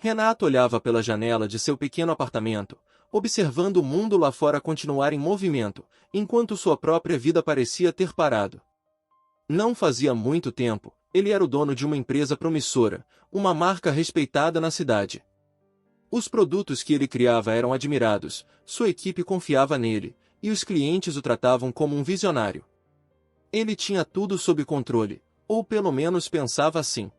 Renato olhava pela janela de seu pequeno apartamento, observando o mundo lá fora continuar em movimento, enquanto sua própria vida parecia ter parado. Não fazia muito tempo, ele era o dono de uma empresa promissora, uma marca respeitada na cidade. Os produtos que ele criava eram admirados, sua equipe confiava nele, e os clientes o tratavam como um visionário. Ele tinha tudo sob controle, ou pelo menos pensava assim.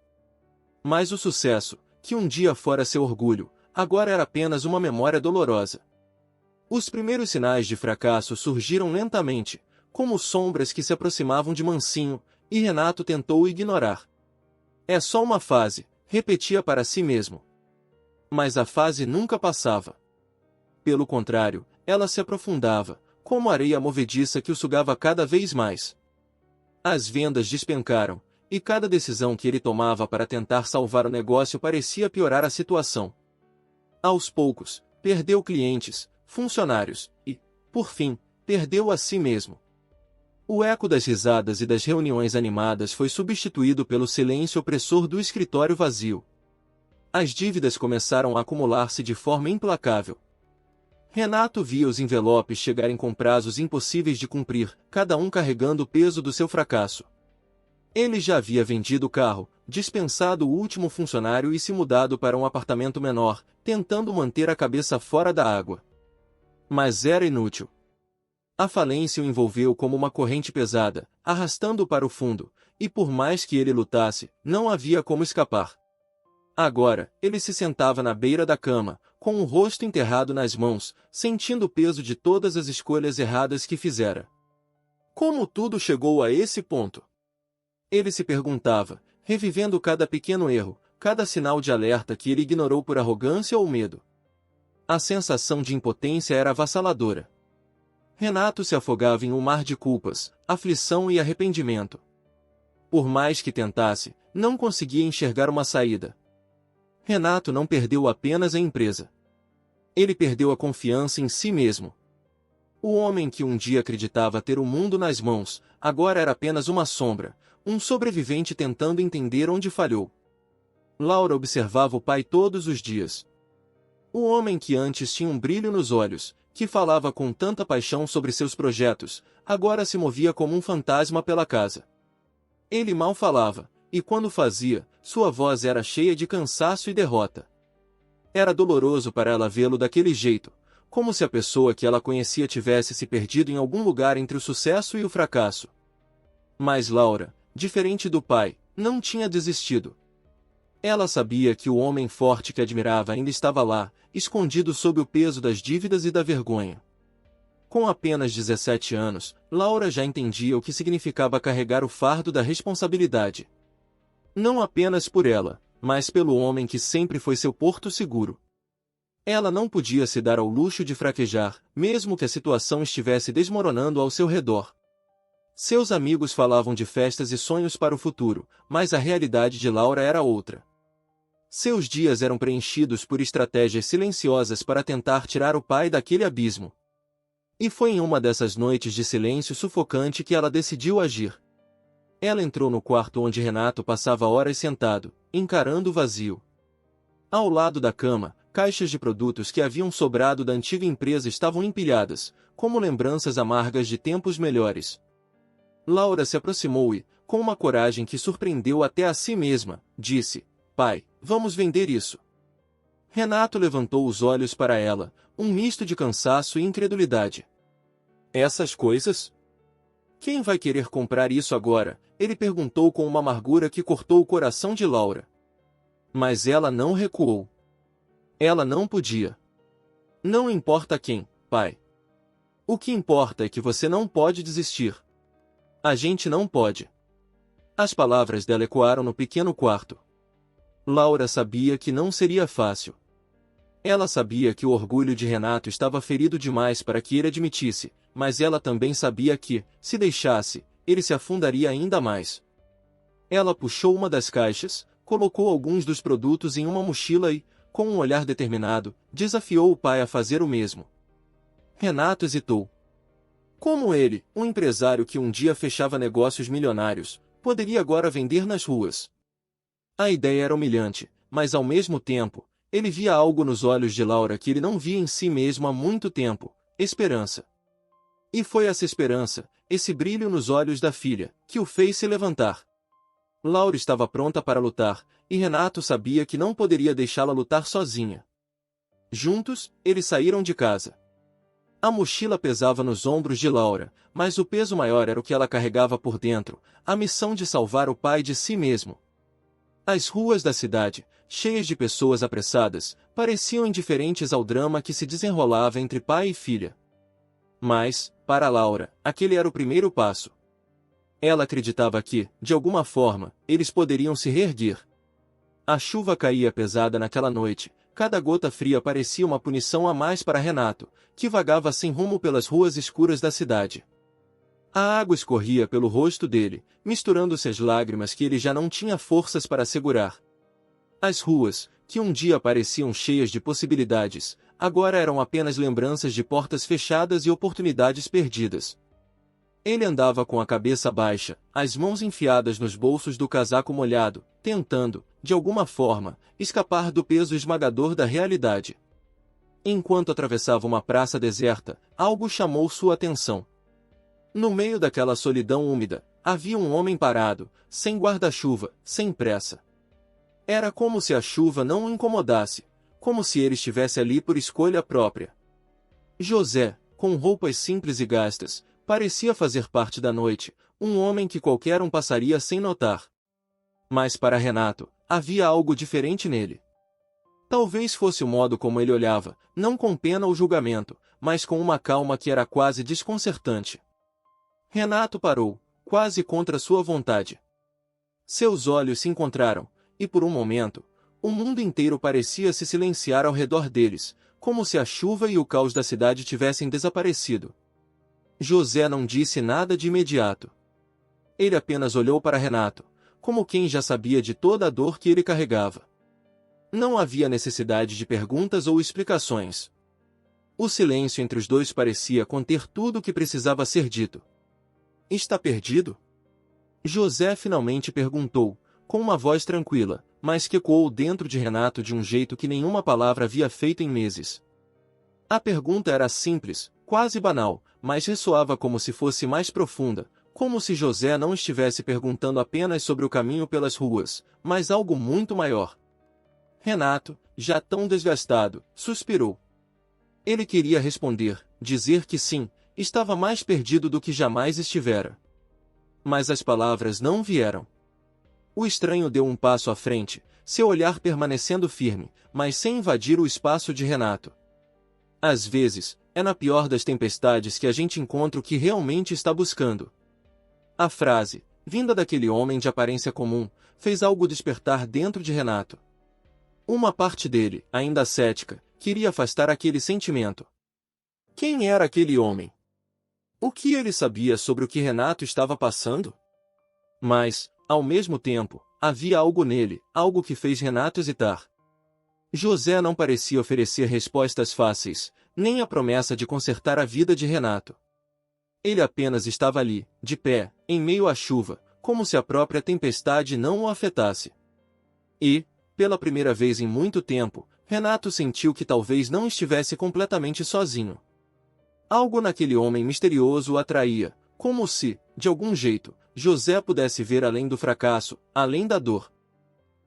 Mas o sucesso, que um dia fora seu orgulho, agora era apenas uma memória dolorosa. Os primeiros sinais de fracasso surgiram lentamente, como sombras que se aproximavam de mansinho, e Renato tentou ignorar. É só uma fase, repetia para si mesmo. Mas a fase nunca passava. Pelo contrário, ela se aprofundava, como areia movediça que o sugava cada vez mais. As vendas despencaram, e cada decisão que ele tomava para tentar salvar o negócio parecia piorar a situação. Aos poucos, perdeu clientes, funcionários e, por fim, perdeu a si mesmo. O eco das risadas e das reuniões animadas foi substituído pelo silêncio opressor do escritório vazio. As dívidas começaram a acumular-se de forma implacável. Renato via os envelopes chegarem com prazos impossíveis de cumprir, cada um carregando o peso do seu fracasso. Ele já havia vendido o carro, dispensado o último funcionário e se mudado para um apartamento menor, tentando manter a cabeça fora da água. Mas era inútil. A falência o envolveu como uma corrente pesada, arrastando-o para o fundo, e por mais que ele lutasse, não havia como escapar. Agora, ele se sentava na beira da cama, com o rosto enterrado nas mãos, sentindo o peso de todas as escolhas erradas que fizera. Como tudo chegou a esse ponto? Ele se perguntava, revivendo cada pequeno erro, cada sinal de alerta que ele ignorou por arrogância ou medo. A sensação de impotência era avassaladora. Renato se afogava em um mar de culpas, aflição e arrependimento. Por mais que tentasse, não conseguia enxergar uma saída. Renato não perdeu apenas a empresa. Ele perdeu a confiança em si mesmo. O homem que um dia acreditava ter o mundo nas mãos, agora era apenas uma sombra, um sobrevivente tentando entender onde falhou. Laura observava o pai todos os dias. O homem que antes tinha um brilho nos olhos, que falava com tanta paixão sobre seus projetos, agora se movia como um fantasma pela casa. Ele mal falava, e quando fazia, sua voz era cheia de cansaço e derrota. Era doloroso para ela vê-lo daquele jeito, como se a pessoa que ela conhecia tivesse se perdido em algum lugar entre o sucesso e o fracasso. Mas Laura, diferente do pai, não tinha desistido. Ela sabia que o homem forte que admirava ainda estava lá, escondido sob o peso das dívidas e da vergonha. Com apenas 17 anos, Laura já entendia o que significava carregar o fardo da responsabilidade. Não apenas por ela, mas pelo homem que sempre foi seu porto seguro. Ela não podia se dar ao luxo de fraquejar, mesmo que a situação estivesse desmoronando ao seu redor. Seus amigos falavam de festas e sonhos para o futuro, mas a realidade de Laura era outra. Seus dias eram preenchidos por estratégias silenciosas para tentar tirar o pai daquele abismo. E foi em uma dessas noites de silêncio sufocante que ela decidiu agir. Ela entrou no quarto onde Renato passava horas sentado, encarando o vazio. Ao lado da cama, caixas de produtos que haviam sobrado da antiga empresa estavam empilhadas, como lembranças amargas de tempos melhores. Laura se aproximou e, com uma coragem que surpreendeu até a si mesma, disse: "Pai, vamos vender isso." Renato levantou os olhos para ela, um misto de cansaço e incredulidade. "Essas coisas? Quem vai querer comprar isso agora?" ele perguntou com uma amargura que cortou o coração de Laura. Mas ela não recuou. Ela não podia. "Não importa quem, pai. O que importa é que você não pode desistir. A gente não pode." As palavras dela ecoaram no pequeno quarto. Laura sabia que não seria fácil. Ela sabia que o orgulho de Renato estava ferido demais para que ele admitisse, mas ela também sabia que, se deixasse, ele se afundaria ainda mais. Ela puxou uma das caixas, colocou alguns dos produtos em uma mochila e, com um olhar determinado, desafiou o pai a fazer o mesmo. Renato hesitou. Como ele, um empresário que um dia fechava negócios milionários, poderia agora vender nas ruas? A ideia era humilhante, mas ao mesmo tempo, ele via algo nos olhos de Laura que ele não via em si mesmo há muito tempo: esperança. E foi essa esperança, esse brilho nos olhos da filha, que o fez se levantar. Laura estava pronta para lutar, e Renato sabia que não poderia deixá-la lutar sozinha. Juntos, eles saíram de casa. A mochila pesava nos ombros de Laura, mas o peso maior era o que ela carregava por dentro, a missão de salvar o pai de si mesmo. As ruas da cidade, cheias de pessoas apressadas, pareciam indiferentes ao drama que se desenrolava entre pai e filha. Mas, para Laura, aquele era o primeiro passo. Ela acreditava que, de alguma forma, eles poderiam se reerguer. A chuva caía pesada naquela noite, cada gota fria parecia uma punição a mais para Renato, que vagava sem rumo pelas ruas escuras da cidade. A água escorria pelo rosto dele, misturando-se às lágrimas que ele já não tinha forças para segurar. As ruas, que um dia pareciam cheias de possibilidades, agora eram apenas lembranças de portas fechadas e oportunidades perdidas. Ele andava com a cabeça baixa, as mãos enfiadas nos bolsos do casaco molhado, tentando, de alguma forma, escapar do peso esmagador da realidade. Enquanto atravessava uma praça deserta, algo chamou sua atenção. No meio daquela solidão úmida, havia um homem parado, sem guarda-chuva, sem pressa. Era como se a chuva não o incomodasse, como se ele estivesse ali por escolha própria. José, com roupas simples e gastas, parecia fazer parte da noite, um homem que qualquer um passaria sem notar. Mas para Renato, havia algo diferente nele. Talvez fosse o modo como ele olhava, não com pena ou julgamento, mas com uma calma que era quase desconcertante. Renato parou, quase contra sua vontade. Seus olhos se encontraram, e por um momento, o mundo inteiro parecia se silenciar ao redor deles, como se a chuva e o caos da cidade tivessem desaparecido. José não disse nada de imediato. Ele apenas olhou para Renato, como quem já sabia de toda a dor que ele carregava. Não havia necessidade de perguntas ou explicações. O silêncio entre os dois parecia conter tudo o que precisava ser dito. "Está perdido?" José finalmente perguntou, com uma voz tranquila, mas que ecoou dentro de Renato de um jeito que nenhuma palavra havia feito em meses. A pergunta era simples, quase banal, mas ressoava como se fosse mais profunda, como se José não estivesse perguntando apenas sobre o caminho pelas ruas, mas algo muito maior. Renato, já tão desgastado, suspirou. Ele queria responder, dizer que sim, estava mais perdido do que jamais estivera. Mas as palavras não vieram. O estranho deu um passo à frente, seu olhar permanecendo firme, mas sem invadir o espaço de Renato. Às vezes, é na pior das tempestades que a gente encontra o que realmente está buscando. A frase, vinda daquele homem de aparência comum, fez algo despertar dentro de Renato. Uma parte dele, ainda cética, queria afastar aquele sentimento. Quem era aquele homem? O que ele sabia sobre o que Renato estava passando? Mas, ao mesmo tempo, havia algo nele, algo que fez Renato hesitar. José não parecia oferecer respostas fáceis, nem a promessa de consertar a vida de Renato. Ele apenas estava ali, de pé, em meio à chuva, como se a própria tempestade não o afetasse. E, pela primeira vez em muito tempo, Renato sentiu que talvez não estivesse completamente sozinho. Algo naquele homem misterioso o atraía, como se, de algum jeito, José pudesse ver além do fracasso, além da dor.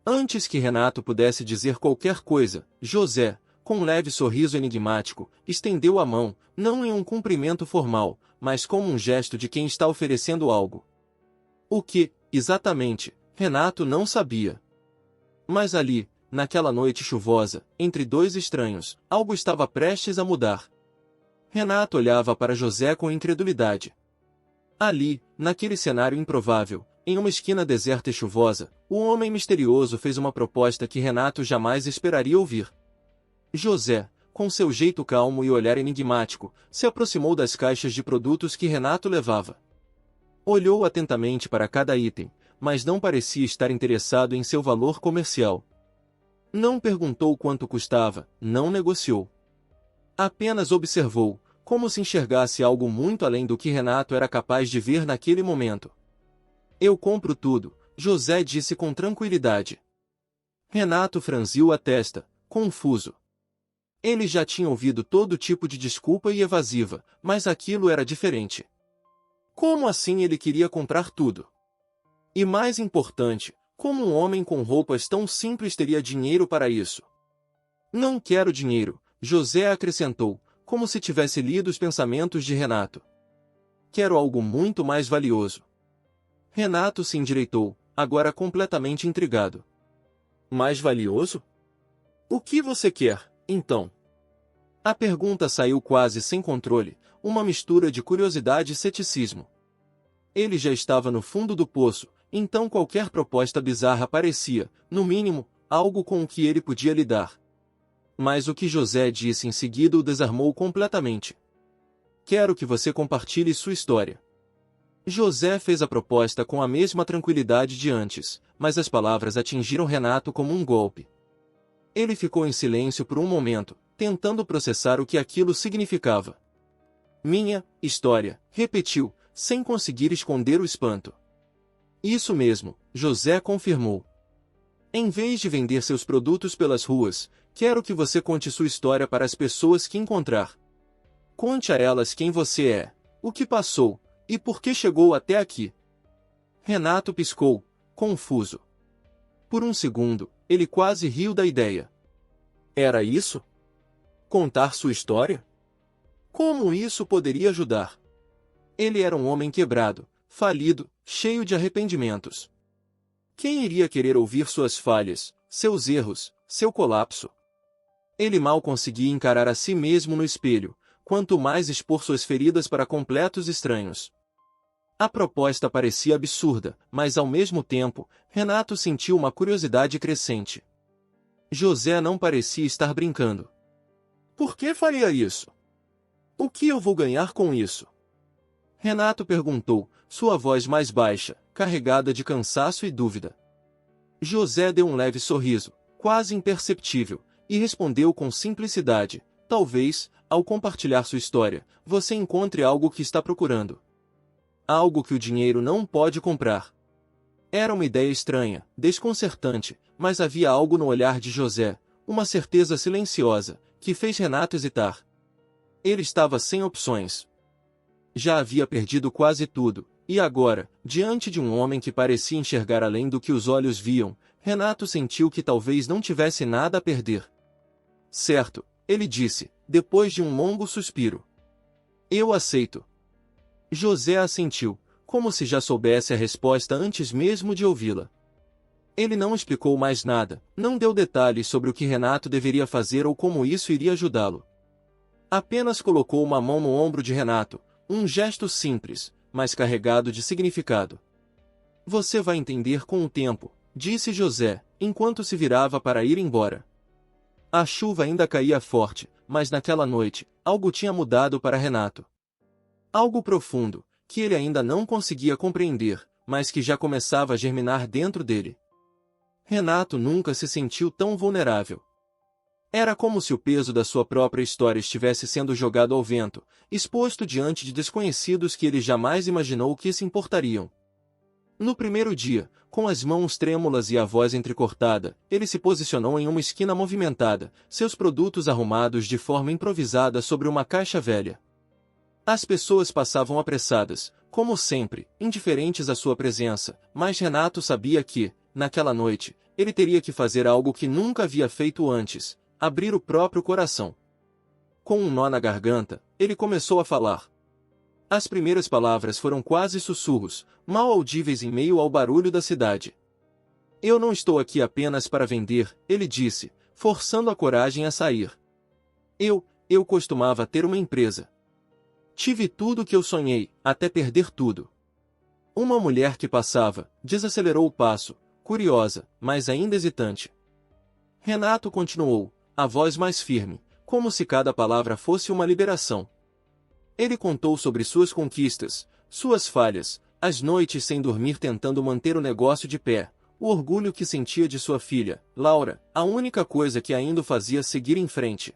Antes que Renato pudesse dizer qualquer coisa, José, com um leve sorriso enigmático, estendeu a mão, não em um cumprimento formal, mas como um gesto de quem está oferecendo algo. O que, exatamente, Renato não sabia. Mas ali, naquela noite chuvosa, entre dois estranhos, algo estava prestes a mudar. Renato olhava para José com incredulidade. Ali, naquele cenário improvável, em uma esquina deserta e chuvosa, o homem misterioso fez uma proposta que Renato jamais esperaria ouvir. José, com seu jeito calmo e olhar enigmático, se aproximou das caixas de produtos que Renato levava. Olhou atentamente para cada item, mas não parecia estar interessado em seu valor comercial. Não perguntou quanto custava, não negociou. Apenas observou, como se enxergasse algo muito além do que Renato era capaz de ver naquele momento. "Eu compro tudo", José disse com tranquilidade. Renato franziu a testa, confuso. Ele já tinha ouvido todo tipo de desculpa e evasiva, mas aquilo era diferente. Como assim ele queria comprar tudo? E mais importante, como um homem com roupas tão simples teria dinheiro para isso? Não quero dinheiro, José acrescentou, como se tivesse lido os pensamentos de Renato. Quero algo muito mais valioso. Renato se endireitou, agora completamente intrigado. Mais valioso? O que você quer, então? A pergunta saiu quase sem controle, uma mistura de curiosidade e ceticismo. Ele já estava no fundo do poço, então qualquer proposta bizarra parecia, no mínimo, algo com o que ele podia lidar. Mas o que José disse em seguida o desarmou completamente. Quero que você compartilhe sua história. José fez a proposta com a mesma tranquilidade de antes, mas as palavras atingiram Renato como um golpe. Ele ficou em silêncio por um momento, tentando processar o que aquilo significava. Minha história, repetiu, sem conseguir esconder o espanto. Isso mesmo, José confirmou. Em vez de vender seus produtos pelas ruas, quero que você conte sua história para as pessoas que encontrar. Conte a elas quem você é, o que passou, e por que chegou até aqui. Renato piscou, confuso. Por um segundo, ele quase riu da ideia. Era isso? Contar sua história? Como isso poderia ajudar? Ele era um homem quebrado, falido, cheio de arrependimentos. Quem iria querer ouvir suas falhas, seus erros, seu colapso? Ele mal conseguia encarar a si mesmo no espelho, quanto mais expor suas feridas para completos estranhos. A proposta parecia absurda, mas ao mesmo tempo, Renato sentiu uma curiosidade crescente. José não parecia estar brincando. Por que faria isso? O que eu vou ganhar com isso? Renato perguntou, sua voz mais baixa, carregada de cansaço e dúvida. José deu um leve sorriso, quase imperceptível, e respondeu com simplicidade, talvez, ao compartilhar sua história, você encontre algo que está procurando. Algo que o dinheiro não pode comprar. Era uma ideia estranha, desconcertante, mas havia algo no olhar de José, uma certeza silenciosa, que fez Renato hesitar. Ele estava sem opções. Já havia perdido quase tudo, e agora, diante de um homem que parecia enxergar além do que os olhos viam, Renato sentiu que talvez não tivesse nada a perder. Certo, ele disse, depois de um longo suspiro. Eu aceito. José assentiu, como se já soubesse a resposta antes mesmo de ouvi-la. Ele não explicou mais nada, não deu detalhes sobre o que Renato deveria fazer ou como isso iria ajudá-lo. Apenas colocou uma mão no ombro de Renato, um gesto simples, mas carregado de significado. Você vai entender com o tempo, disse José, enquanto se virava para ir embora. A chuva ainda caía forte, mas naquela noite, algo tinha mudado para Renato. Algo profundo, que ele ainda não conseguia compreender, mas que já começava a germinar dentro dele. Renato nunca se sentiu tão vulnerável. Era como se o peso da sua própria história estivesse sendo jogado ao vento, exposto diante de desconhecidos que ele jamais imaginou que se importariam. No primeiro dia, com as mãos trêmulas e a voz entrecortada, ele se posicionou em uma esquina movimentada, seus produtos arrumados de forma improvisada sobre uma caixa velha. As pessoas passavam apressadas, como sempre, indiferentes à sua presença, mas Renato sabia que, naquela noite, ele teria que fazer algo que nunca havia feito antes, abrir o próprio coração. Com um nó na garganta, ele começou a falar. As primeiras palavras foram quase sussurros, mal audíveis em meio ao barulho da cidade. Eu não estou aqui apenas para vender, ele disse, forçando a coragem a sair. Eu costumava ter uma empresa. Tive tudo o que eu sonhei, até perder tudo. Uma mulher que passava, desacelerou o passo, curiosa, mas ainda hesitante. Renato continuou, a voz mais firme, como se cada palavra fosse uma liberação. Ele contou sobre suas conquistas, suas falhas, as noites sem dormir tentando manter o negócio de pé, o orgulho que sentia de sua filha, Laura, a única coisa que ainda o fazia seguir em frente.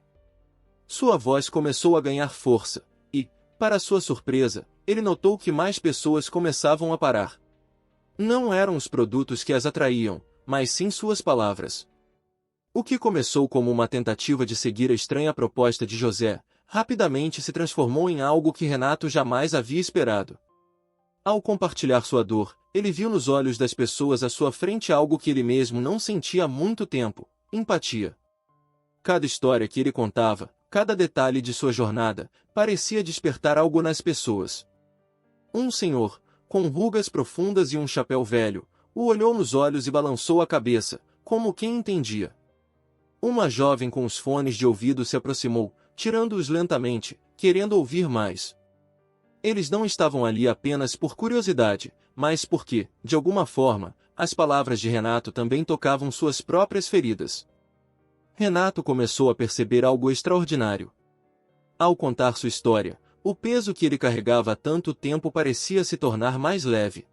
Sua voz começou a ganhar força, e, para sua surpresa, ele notou que mais pessoas começavam a parar. Não eram os produtos que as atraíam, mas sim suas palavras. O que começou como uma tentativa de seguir a estranha proposta de José, rapidamente se transformou em algo que Renato jamais havia esperado. Ao compartilhar sua dor, ele viu nos olhos das pessoas à sua frente algo que ele mesmo não sentia há muito tempo: empatia. Cada história que ele contava, cada detalhe de sua jornada, parecia despertar algo nas pessoas. Um senhor, com rugas profundas e um chapéu velho, o olhou nos olhos e balançou a cabeça, como quem entendia. Uma jovem com os fones de ouvido se aproximou, tirando-os lentamente, querendo ouvir mais. Eles não estavam ali apenas por curiosidade, mas porque, de alguma forma, as palavras de Renato também tocavam suas próprias feridas. Renato começou a perceber algo extraordinário. Ao contar sua história, o peso que ele carregava há tanto tempo parecia se tornar mais leve.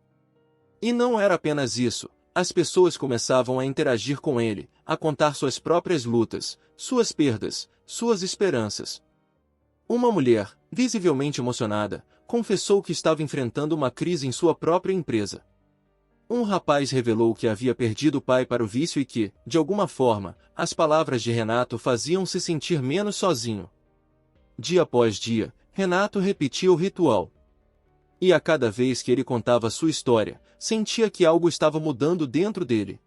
E não era apenas isso. As pessoas começavam a interagir com ele, a contar suas próprias lutas, suas perdas, suas esperanças. Uma mulher, visivelmente emocionada, confessou que estava enfrentando uma crise em sua própria empresa. Um rapaz revelou que havia perdido o pai para o vício e que, de alguma forma, as palavras de Renato faziam-se sentir menos sozinho. Dia após dia, Renato repetia o ritual. E a cada vez que ele contava sua história, sentia que algo estava mudando dentro dele.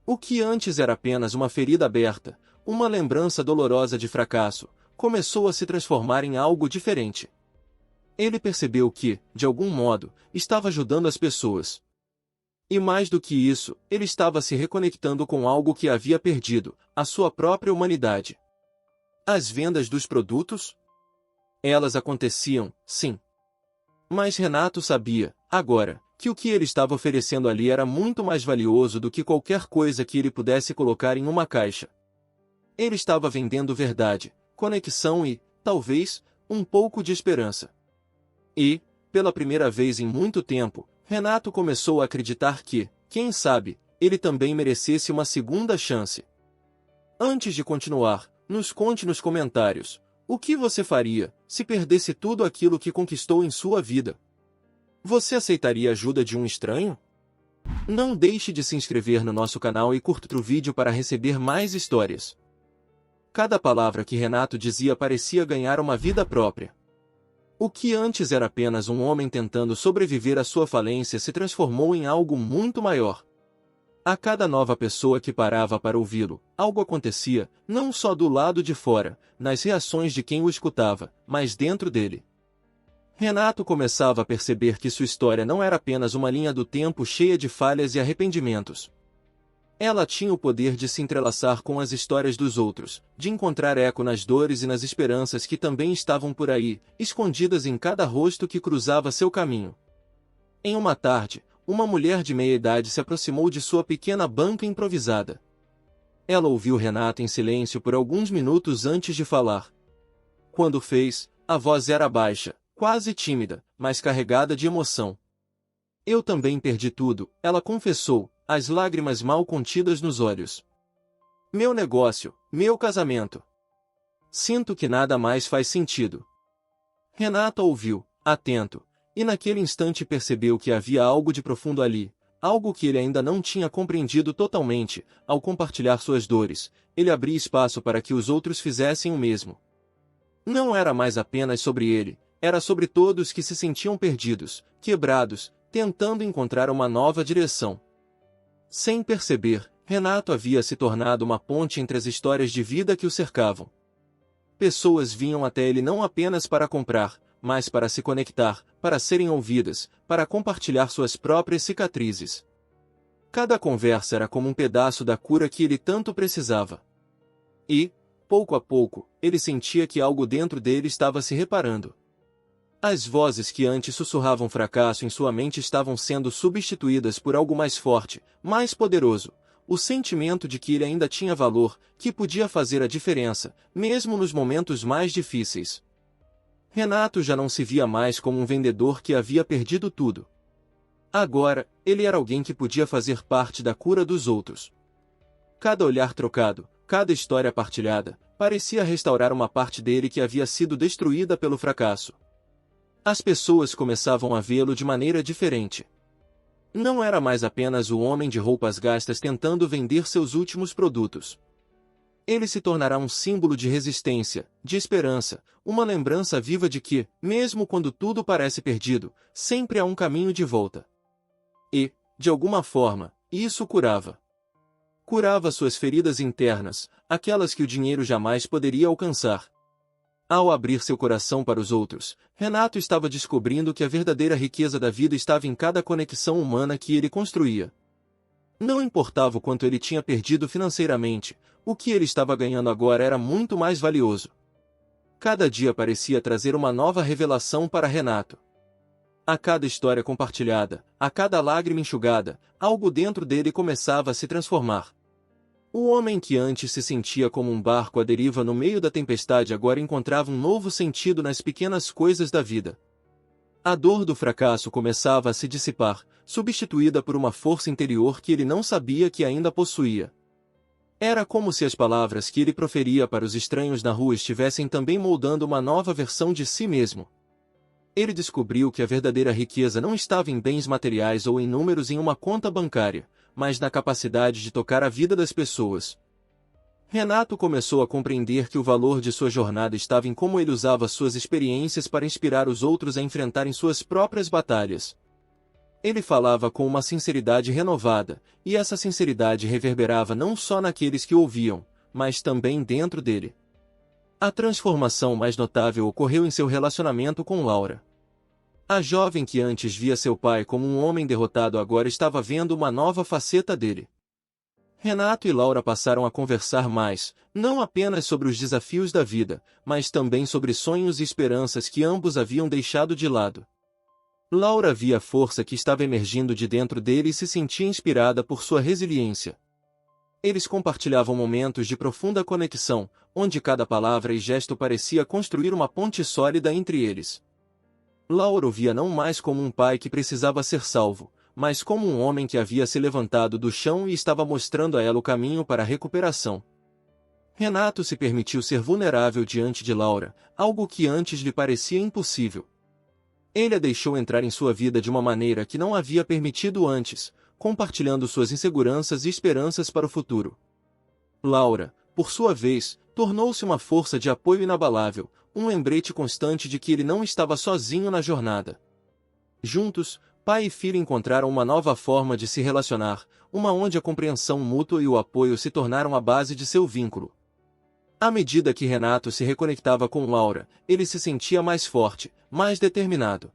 O que antes era apenas uma ferida aberta, uma lembrança dolorosa de fracasso, começou a se transformar em algo diferente. Ele percebeu que, de algum modo, estava ajudando as pessoas. E mais do que isso, ele estava se reconectando com algo que havia perdido, a sua própria humanidade. As vendas dos produtos? Elas aconteciam, sim. Mas Renato sabia, agora, que o que ele estava oferecendo ali era muito mais valioso do que qualquer coisa que ele pudesse colocar em uma caixa. Ele estava vendendo verdade, conexão e, talvez, um pouco de esperança. E, pela primeira vez em muito tempo, Renato começou a acreditar que, quem sabe, ele também merecesse uma segunda chance. Antes de continuar, nos conte nos comentários: o que você faria, se perdesse tudo aquilo que conquistou em sua vida? Você aceitaria a ajuda de um estranho? Não deixe de se inscrever no nosso canal e curta o vídeo para receber mais histórias. Cada palavra que Renato dizia parecia ganhar uma vida própria. O que antes era apenas um homem tentando sobreviver à sua falência se transformou em algo muito maior. A cada nova pessoa que parava para ouvi-lo, algo acontecia, não só do lado de fora, nas reações de quem o escutava, mas dentro dele. Renato começava a perceber que sua história não era apenas uma linha do tempo cheia de falhas e arrependimentos. Ela tinha o poder de se entrelaçar com as histórias dos outros, de encontrar eco nas dores e nas esperanças que também estavam por aí, escondidas em cada rosto que cruzava seu caminho. Em uma tarde, uma mulher de meia-idade se aproximou de sua pequena banca improvisada. Ela ouviu Renato em silêncio por alguns minutos antes de falar. Quando fez, a voz era baixa, quase tímida, mas carregada de emoção. Eu também perdi tudo, ela confessou, as lágrimas mal contidas nos olhos. Meu negócio, meu casamento. Sinto que nada mais faz sentido. Renato ouviu, atento, e naquele instante percebeu que havia algo de profundo ali, algo que ele ainda não tinha compreendido totalmente. Ao compartilhar suas dores, ele abria espaço para que os outros fizessem o mesmo. Não era mais apenas sobre ele, era sobre todos que se sentiam perdidos, quebrados, tentando encontrar uma nova direção. Sem perceber, Renato havia se tornado uma ponte entre as histórias de vida que o cercavam. Pessoas vinham até ele não apenas para comprar, mas para se conectar, para serem ouvidas, para compartilhar suas próprias cicatrizes. Cada conversa era como um pedaço da cura que ele tanto precisava. E, pouco a pouco, ele sentia que algo dentro dele estava se reparando. As vozes que antes sussurravam fracasso em sua mente estavam sendo substituídas por algo mais forte, mais poderoso, o sentimento de que ele ainda tinha valor, que podia fazer a diferença, mesmo nos momentos mais difíceis. Renato já não se via mais como um vendedor que havia perdido tudo. Agora, ele era alguém que podia fazer parte da cura dos outros. Cada olhar trocado, cada história partilhada, parecia restaurar uma parte dele que havia sido destruída pelo fracasso. As pessoas começavam a vê-lo de maneira diferente. Não era mais apenas o homem de roupas gastas tentando vender seus últimos produtos. Ele se tornará um símbolo de resistência, de esperança, uma lembrança viva de que, mesmo quando tudo parece perdido, sempre há um caminho de volta. E, de alguma forma, isso curava. Curava suas feridas internas, aquelas que o dinheiro jamais poderia alcançar. Ao abrir seu coração para os outros, Renato estava descobrindo que a verdadeira riqueza da vida estava em cada conexão humana que ele construía. Não importava o quanto ele tinha perdido financeiramente, o que ele estava ganhando agora era muito mais valioso. Cada dia parecia trazer uma nova revelação para Renato. A cada história compartilhada, a cada lágrima enxugada, algo dentro dele começava a se transformar. O homem que antes se sentia como um barco à deriva no meio da tempestade agora encontrava um novo sentido nas pequenas coisas da vida. A dor do fracasso começava a se dissipar, substituída por uma força interior que ele não sabia que ainda possuía. Era como se as palavras que ele proferia para os estranhos na rua estivessem também moldando uma nova versão de si mesmo. Ele descobriu que a verdadeira riqueza não estava em bens materiais ou em números em uma conta bancária, mas na capacidade de tocar a vida das pessoas. Renato começou a compreender que o valor de sua jornada estava em como ele usava suas experiências para inspirar os outros a enfrentarem suas próprias batalhas. Ele falava com uma sinceridade renovada, e essa sinceridade reverberava não só naqueles que o ouviam, mas também dentro dele. A transformação mais notável ocorreu em seu relacionamento com Laura. A jovem que antes via seu pai como um homem derrotado agora estava vendo uma nova faceta dele. Renato e Laura passaram a conversar mais, não apenas sobre os desafios da vida, mas também sobre sonhos e esperanças que ambos haviam deixado de lado. Laura via a força que estava emergindo de dentro dele e se sentia inspirada por sua resiliência. Eles compartilhavam momentos de profunda conexão, onde cada palavra e gesto parecia construir uma ponte sólida entre eles. Laura o via não mais como um pai que precisava ser salvo, mas como um homem que havia se levantado do chão e estava mostrando a ela o caminho para a recuperação. Renato se permitiu ser vulnerável diante de Laura, algo que antes lhe parecia impossível. Ele a deixou entrar em sua vida de uma maneira que não havia permitido antes, compartilhando suas inseguranças e esperanças para o futuro. Laura, por sua vez, tornou-se uma força de apoio inabalável, um lembrete constante de que ele não estava sozinho na jornada. Juntos, pai e filho encontraram uma nova forma de se relacionar, uma onde a compreensão mútua e o apoio se tornaram a base de seu vínculo. À medida que Renato se reconectava com Laura, ele se sentia mais forte, mais determinado.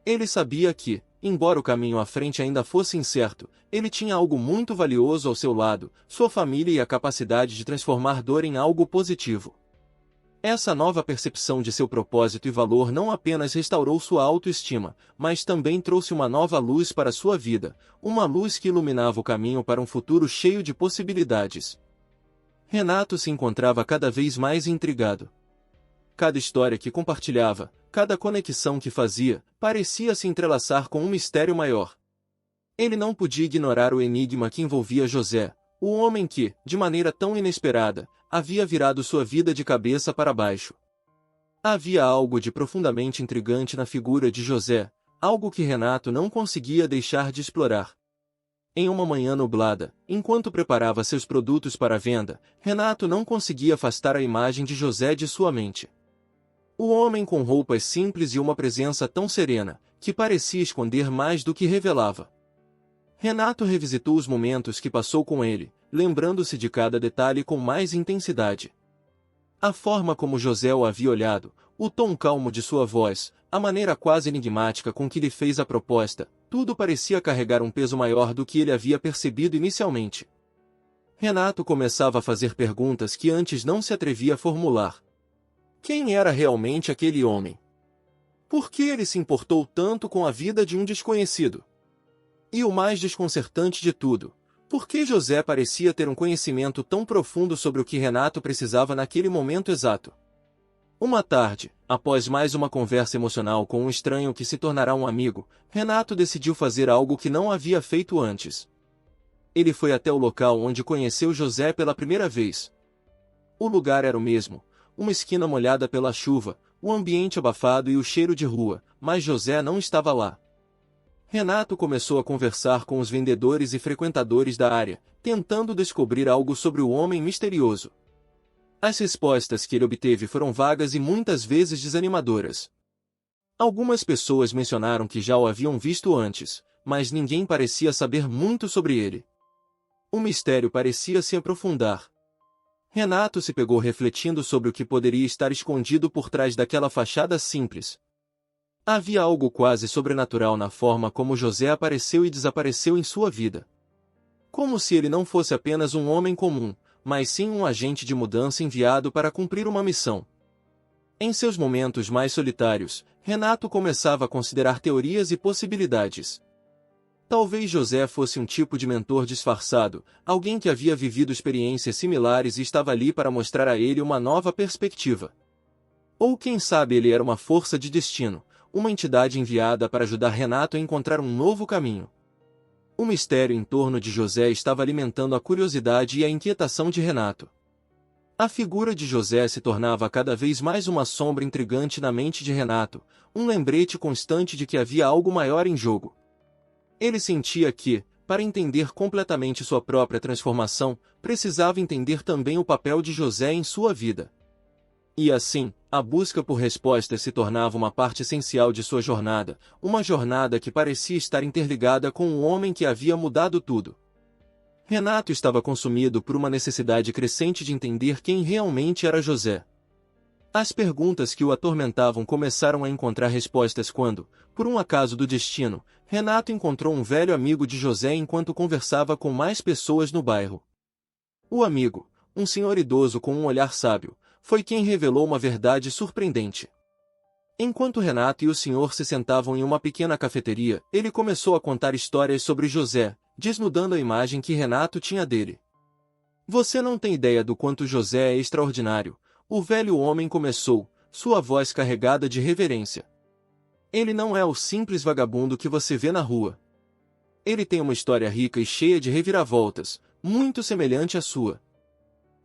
Ele sabia que, embora o caminho à frente ainda fosse incerto, ele tinha algo muito valioso ao seu lado, sua família e a capacidade de transformar dor em algo positivo. Essa nova percepção de seu propósito e valor não apenas restaurou sua autoestima, mas também trouxe uma nova luz para sua vida, uma luz que iluminava o caminho para um futuro cheio de possibilidades. Renato se encontrava cada vez mais intrigado. Cada história que compartilhava, cada conexão que fazia, parecia se entrelaçar com um mistério maior. Ele não podia ignorar o enigma que envolvia José, o homem que, de maneira tão inesperada, havia virado sua vida de cabeça para baixo. Havia algo de profundamente intrigante na figura de José, algo que Renato não conseguia deixar de explorar. Em uma manhã nublada, enquanto preparava seus produtos para a venda, Renato não conseguia afastar a imagem de José de sua mente. O homem com roupas simples e uma presença tão serena, que parecia esconder mais do que revelava. Renato revisitou os momentos que passou com ele, lembrando-se de cada detalhe com mais intensidade. A forma como José o havia olhado, o tom calmo de sua voz, a maneira quase enigmática com que lhe fez a proposta, tudo parecia carregar um peso maior do que ele havia percebido inicialmente. Renato começava a fazer perguntas que antes não se atrevia a formular. Quem era realmente aquele homem? Por que ele se importou tanto com a vida de um desconhecido? E o mais desconcertante de tudo, por que José parecia ter um conhecimento tão profundo sobre o que Renato precisava naquele momento exato? Uma tarde, após mais uma conversa emocional com um estranho que se tornará um amigo, Renato decidiu fazer algo que não havia feito antes. Ele foi até o local onde conheceu José pela primeira vez. O lugar era o mesmo, uma esquina molhada pela chuva, o ambiente abafado e o cheiro de rua, mas José não estava lá. Renato começou a conversar com os vendedores e frequentadores da área, tentando descobrir algo sobre o homem misterioso. As respostas que ele obteve foram vagas e muitas vezes desanimadoras. Algumas pessoas mencionaram que já o haviam visto antes, mas ninguém parecia saber muito sobre ele. O mistério parecia se aprofundar. Renato se pegou refletindo sobre o que poderia estar escondido por trás daquela fachada simples. Havia algo quase sobrenatural na forma como José apareceu e desapareceu em sua vida. Como se ele não fosse apenas um homem comum, mas sim um agente de mudança enviado para cumprir uma missão. Em seus momentos mais solitários, Renato começava a considerar teorias e possibilidades. Talvez José fosse um tipo de mentor disfarçado, alguém que havia vivido experiências similares e estava ali para mostrar a ele uma nova perspectiva. Ou quem sabe ele era uma força de destino, uma entidade enviada para ajudar Renato a encontrar um novo caminho. O mistério em torno de José estava alimentando a curiosidade e a inquietação de Renato. A figura de José se tornava cada vez mais uma sombra intrigante na mente de Renato, um lembrete constante de que havia algo maior em jogo. Ele sentia que, para entender completamente sua própria transformação, precisava entender também o papel de José em sua vida. E assim, a busca por respostas se tornava uma parte essencial de sua jornada, uma jornada que parecia estar interligada com o homem que havia mudado tudo. Renato estava consumido por uma necessidade crescente de entender quem realmente era José. As perguntas que o atormentavam começaram a encontrar respostas quando, por um acaso do destino, Renato encontrou um velho amigo de José enquanto conversava com mais pessoas no bairro. O amigo, um senhor idoso com um olhar sábio, foi quem revelou uma verdade surpreendente. Enquanto Renato e o senhor se sentavam em uma pequena cafeteria, ele começou a contar histórias sobre José, desnudando a imagem que Renato tinha dele. Você não tem ideia do quanto José é extraordinário, o velho homem começou, sua voz carregada de reverência. Ele não é o simples vagabundo que você vê na rua. Ele tem uma história rica e cheia de reviravoltas, muito semelhante à sua.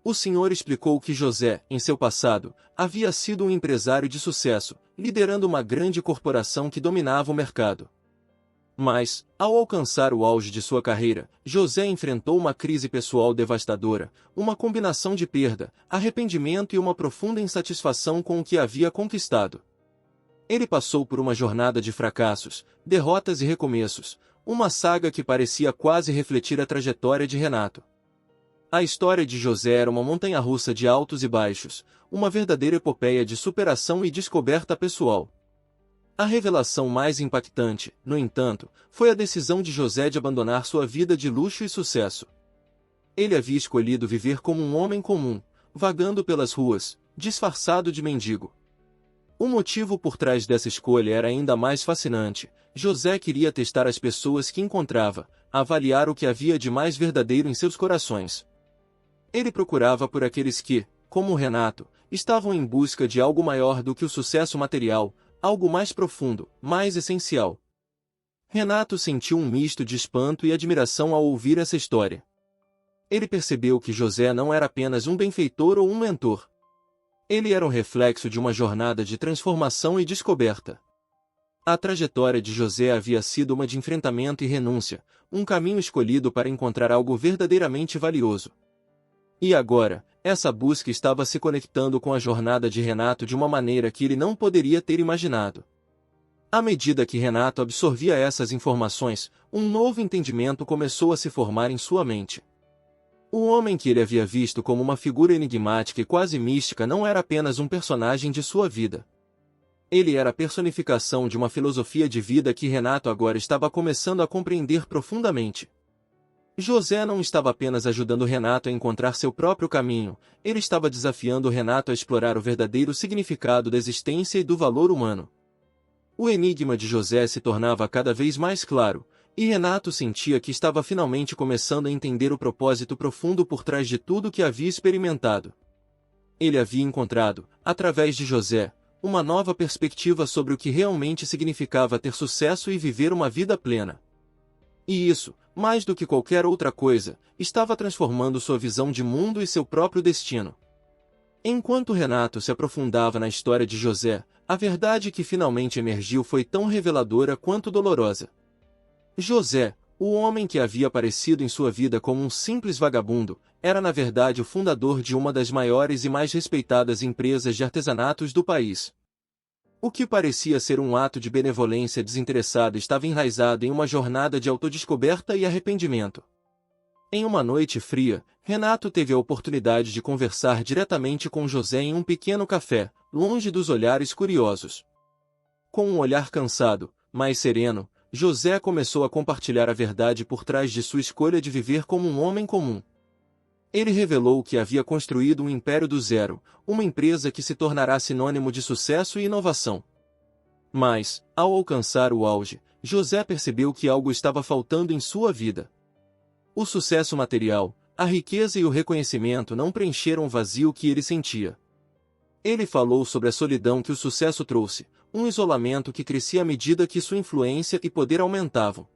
O senhor explicou que José, em seu passado, havia sido um empresário de sucesso, liderando uma grande corporação que dominava o mercado. Mas, ao alcançar o auge de sua carreira, José enfrentou uma crise pessoal devastadora, uma combinação de perda, arrependimento e uma profunda insatisfação com o que havia conquistado. Ele passou por uma jornada de fracassos, derrotas e recomeços, uma saga que parecia quase refletir a trajetória de Renato. A história de José era uma montanha-russa de altos e baixos, uma verdadeira epopeia de superação e descoberta pessoal. A revelação mais impactante, no entanto, foi a decisão de José de abandonar sua vida de luxo e sucesso. Ele havia escolhido viver como um homem comum, vagando pelas ruas, disfarçado de mendigo. O motivo por trás dessa escolha era ainda mais fascinante. José queria testar as pessoas que encontrava, avaliar o que havia de mais verdadeiro em seus corações. Ele procurava por aqueles que, como Renato, estavam em busca de algo maior do que o sucesso material, algo mais profundo, mais essencial. Renato sentiu um misto de espanto e admiração ao ouvir essa história. Ele percebeu que José não era apenas um benfeitor ou um mentor. Ele era um reflexo de uma jornada de transformação e descoberta. A trajetória de José havia sido uma de enfrentamento e renúncia, um caminho escolhido para encontrar algo verdadeiramente valioso. E agora, essa busca estava se conectando com a jornada de Renato de uma maneira que ele não poderia ter imaginado. À medida que Renato absorvia essas informações, um novo entendimento começou a se formar em sua mente. O homem que ele havia visto como uma figura enigmática e quase mística não era apenas um personagem de sua vida. Ele era a personificação de uma filosofia de vida que Renato agora estava começando a compreender profundamente. José não estava apenas ajudando Renato a encontrar seu próprio caminho, ele estava desafiando Renato a explorar o verdadeiro significado da existência e do valor humano. O enigma de José se tornava cada vez mais claro, e Renato sentia que estava finalmente começando a entender o propósito profundo por trás de tudo que havia experimentado. Ele havia encontrado, através de José, uma nova perspectiva sobre o que realmente significava ter sucesso e viver uma vida plena. E isso, mais do que qualquer outra coisa, estava transformando sua visão de mundo e seu próprio destino. Enquanto Renato se aprofundava na história de José, a verdade que finalmente emergiu foi tão reveladora quanto dolorosa. José, o homem que havia aparecido em sua vida como um simples vagabundo, era na verdade o fundador de uma das maiores e mais respeitadas empresas de artesanatos do país. O que parecia ser um ato de benevolência desinteressada estava enraizado em uma jornada de autodescoberta e arrependimento. Em uma noite fria, Renato teve a oportunidade de conversar diretamente com José em um pequeno café, longe dos olhares curiosos. Com um olhar cansado, mas sereno, José começou a compartilhar a verdade por trás de sua escolha de viver como um homem comum. Ele revelou que havia construído um império do zero, uma empresa que se tornará sinônimo de sucesso e inovação. Mas, ao alcançar o auge, José percebeu que algo estava faltando em sua vida. O sucesso material, a riqueza e o reconhecimento não preencheram o vazio que ele sentia. Ele falou sobre a solidão que o sucesso trouxe, um isolamento que crescia à medida que sua influência e poder aumentavam.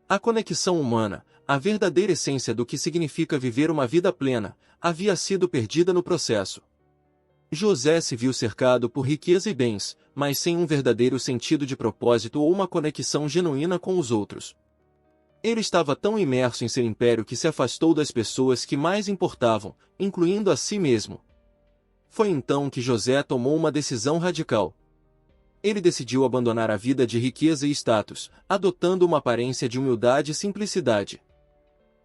A conexão humana, a verdadeira essência do que significa viver uma vida plena, havia sido perdida no processo. José se viu cercado por riqueza e bens, mas sem um verdadeiro sentido de propósito ou uma conexão genuína com os outros. Ele estava tão imerso em seu império que se afastou das pessoas que mais importavam, incluindo a si mesmo. Foi então que José tomou uma decisão radical. Ele decidiu abandonar a vida de riqueza e status, adotando uma aparência de humildade e simplicidade.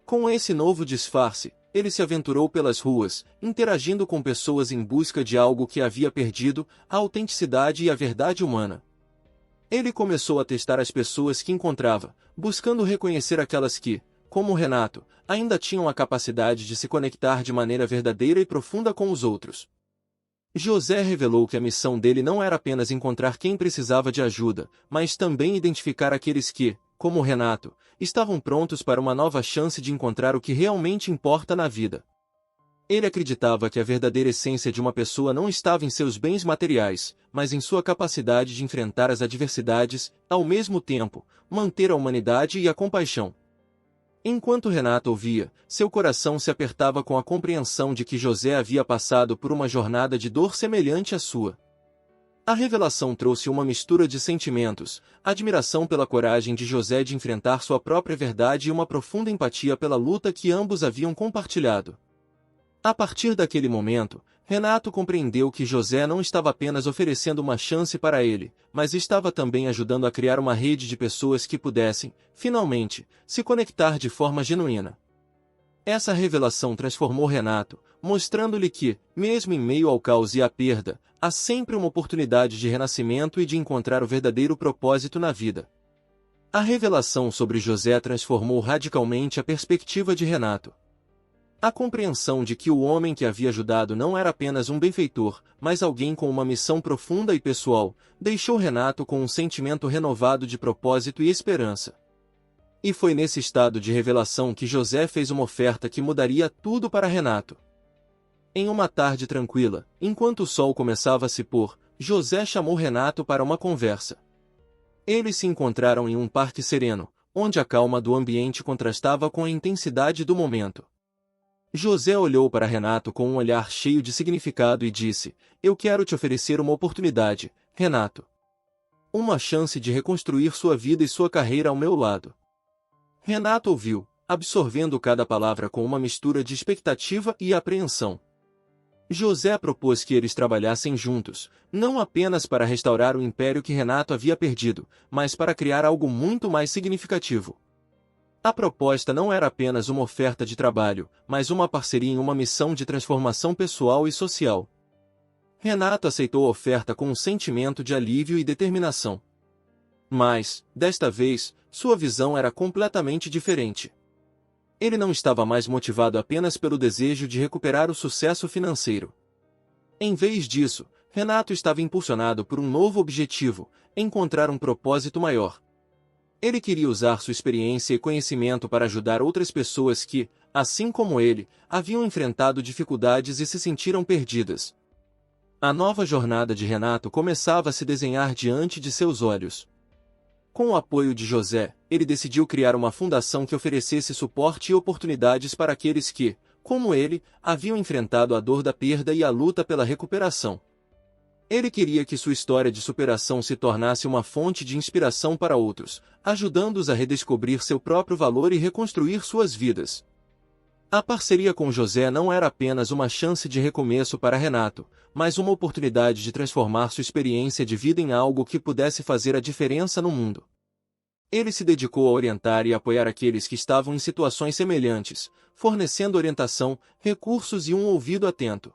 Com esse novo disfarce, ele se aventurou pelas ruas, interagindo com pessoas em busca de algo que havia perdido, a autenticidade e a verdade humana. Ele começou a testar as pessoas que encontrava, buscando reconhecer aquelas que, como Renato, ainda tinham a capacidade de se conectar de maneira verdadeira e profunda com os outros. José revelou que a missão dele não era apenas encontrar quem precisava de ajuda, mas também identificar aqueles que, como Renato, estavam prontos para uma nova chance de encontrar o que realmente importa na vida. Ele acreditava que a verdadeira essência de uma pessoa não estava em seus bens materiais, mas em sua capacidade de enfrentar as adversidades, ao mesmo tempo, manter a humanidade e a compaixão. Enquanto Renato ouvia, seu coração se apertava com a compreensão de que José havia passado por uma jornada de dor semelhante à sua. A revelação trouxe uma mistura de sentimentos, admiração pela coragem de José de enfrentar sua própria verdade e uma profunda empatia pela luta que ambos haviam compartilhado. A partir daquele momento, Renato compreendeu que José não estava apenas oferecendo uma chance para ele, mas estava também ajudando a criar uma rede de pessoas que pudessem, finalmente, se conectar de forma genuína. Essa revelação transformou Renato, mostrando-lhe que, mesmo em meio ao caos e à perda, há sempre uma oportunidade de renascimento e de encontrar o verdadeiro propósito na vida. A revelação sobre José transformou radicalmente a perspectiva de Renato. A compreensão de que o homem que havia ajudado não era apenas um benfeitor, mas alguém com uma missão profunda e pessoal, deixou Renato com um sentimento renovado de propósito e esperança. E foi nesse estado de revelação que José fez uma oferta que mudaria tudo para Renato. Em uma tarde tranquila, enquanto o sol começava a se pôr, José chamou Renato para uma conversa. Eles se encontraram em um parque sereno, onde a calma do ambiente contrastava com a intensidade do momento. José olhou para Renato com um olhar cheio de significado e disse: "Eu quero te oferecer uma oportunidade, Renato. Uma chance de reconstruir sua vida e sua carreira ao meu lado." Renato ouviu, absorvendo cada palavra com uma mistura de expectativa e apreensão. José propôs que eles trabalhassem juntos, não apenas para restaurar o império que Renato havia perdido, mas para criar algo muito mais significativo. A proposta não era apenas uma oferta de trabalho, mas uma parceria em uma missão de transformação pessoal e social. Renato aceitou a oferta com um sentimento de alívio e determinação. Mas, desta vez, sua visão era completamente diferente. Ele não estava mais motivado apenas pelo desejo de recuperar o sucesso financeiro. Em vez disso, Renato estava impulsionado por um novo objetivo: encontrar um propósito maior. Ele queria usar sua experiência e conhecimento para ajudar outras pessoas que, assim como ele, haviam enfrentado dificuldades e se sentiram perdidas. A nova jornada de Renato começava a se desenhar diante de seus olhos. Com o apoio de José, ele decidiu criar uma fundação que oferecesse suporte e oportunidades para aqueles que, como ele, haviam enfrentado a dor da perda e a luta pela recuperação. Ele queria que sua história de superação se tornasse uma fonte de inspiração para outros, ajudando-os a redescobrir seu próprio valor e reconstruir suas vidas. A parceria com José não era apenas uma chance de recomeço para Renato, mas uma oportunidade de transformar sua experiência de vida em algo que pudesse fazer a diferença no mundo. Ele se dedicou a orientar e apoiar aqueles que estavam em situações semelhantes, fornecendo orientação, recursos e um ouvido atento.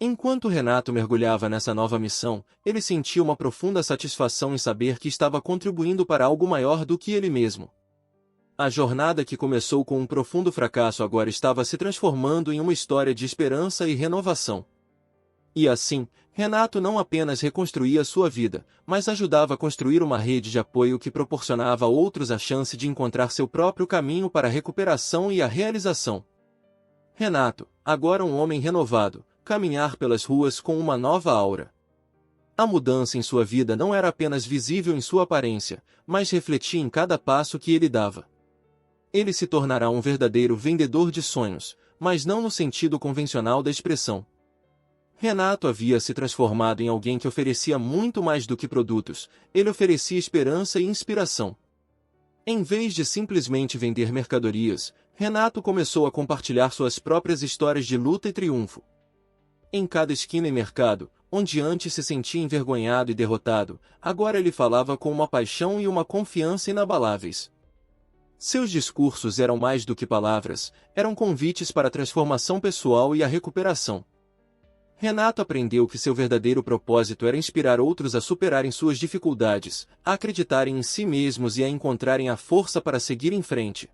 Enquanto Renato mergulhava nessa nova missão, ele sentia uma profunda satisfação em saber que estava contribuindo para algo maior do que ele mesmo. A jornada que começou com um profundo fracasso agora estava se transformando em uma história de esperança e renovação. E assim, Renato não apenas reconstruía sua vida, mas ajudava a construir uma rede de apoio que proporcionava a outros a chance de encontrar seu próprio caminho para a recuperação e a realização. Renato, agora um homem renovado, caminhar pelas ruas com uma nova aura. A mudança em sua vida não era apenas visível em sua aparência, mas refletia em cada passo que ele dava. Ele se tornará um verdadeiro vendedor de sonhos, mas não no sentido convencional da expressão. Renato havia se transformado em alguém que oferecia muito mais do que produtos, ele oferecia esperança e inspiração. Em vez de simplesmente vender mercadorias, Renato começou a compartilhar suas próprias histórias de luta e triunfo. Em cada esquina e mercado, onde antes se sentia envergonhado e derrotado, agora ele falava com uma paixão e uma confiança inabaláveis. Seus discursos eram mais do que palavras, eram convites para a transformação pessoal e a recuperação. Renato aprendeu que seu verdadeiro propósito era inspirar outros a superarem suas dificuldades, a acreditarem em si mesmos e a encontrarem a força para seguir em frente.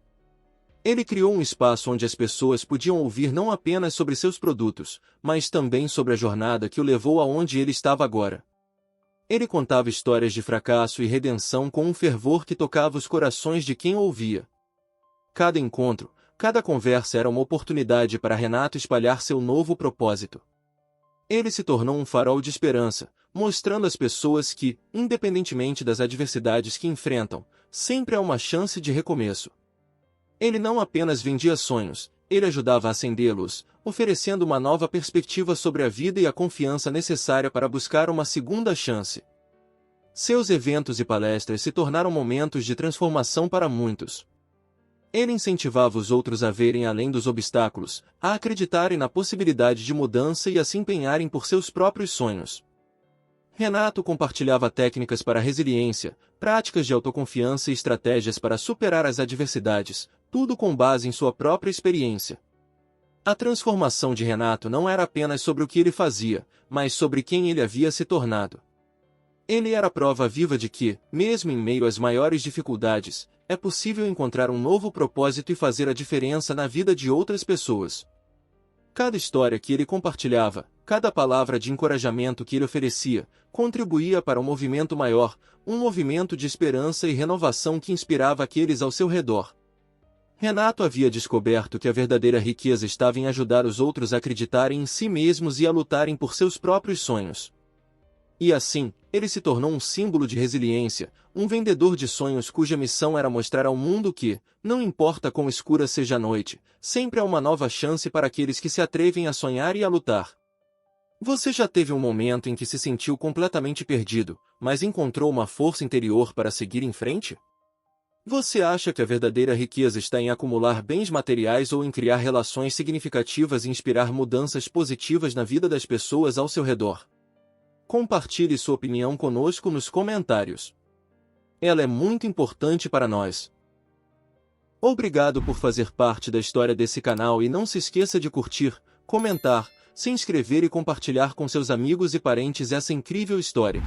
Ele criou um espaço onde as pessoas podiam ouvir não apenas sobre seus produtos, mas também sobre a jornada que o levou aonde ele estava agora. Ele contava histórias de fracasso e redenção com um fervor que tocava os corações de quem ouvia. Cada encontro, cada conversa era uma oportunidade para Renato espalhar seu novo propósito. Ele se tornou um farol de esperança, mostrando às pessoas que, independentemente das adversidades que enfrentam, sempre há uma chance de recomeço. Ele não apenas vendia sonhos, ele ajudava a acendê-los, oferecendo uma nova perspectiva sobre a vida e a confiança necessária para buscar uma segunda chance. Seus eventos e palestras se tornaram momentos de transformação para muitos. Ele incentivava os outros a verem além dos obstáculos, a acreditarem na possibilidade de mudança e a se empenharem por seus próprios sonhos. Renato compartilhava técnicas para a resiliência, práticas de autoconfiança e estratégias para superar as adversidades, tudo com base em sua própria experiência. A transformação de Renato não era apenas sobre o que ele fazia, mas sobre quem ele havia se tornado. Ele era a prova viva de que, mesmo em meio às maiores dificuldades, é possível encontrar um novo propósito e fazer a diferença na vida de outras pessoas. Cada história que ele compartilhava, cada palavra de encorajamento que ele oferecia, contribuía para um movimento maior, um movimento de esperança e renovação que inspirava aqueles ao seu redor. Renato havia descoberto que a verdadeira riqueza estava em ajudar os outros a acreditarem em si mesmos e a lutarem por seus próprios sonhos. E assim, ele se tornou um símbolo de resiliência, um vendedor de sonhos cuja missão era mostrar ao mundo que, não importa quão escura seja a noite, sempre há uma nova chance para aqueles que se atrevem a sonhar e a lutar. Você já teve um momento em que se sentiu completamente perdido, mas encontrou uma força interior para seguir em frente? Você acha que a verdadeira riqueza está em acumular bens materiais ou em criar relações significativas e inspirar mudanças positivas na vida das pessoas ao seu redor? Compartilhe sua opinião conosco nos comentários. Ela é muito importante para nós. Obrigado por fazer parte da história desse canal e não se esqueça de curtir, comentar, se inscrever e compartilhar com seus amigos e parentes essa incrível história.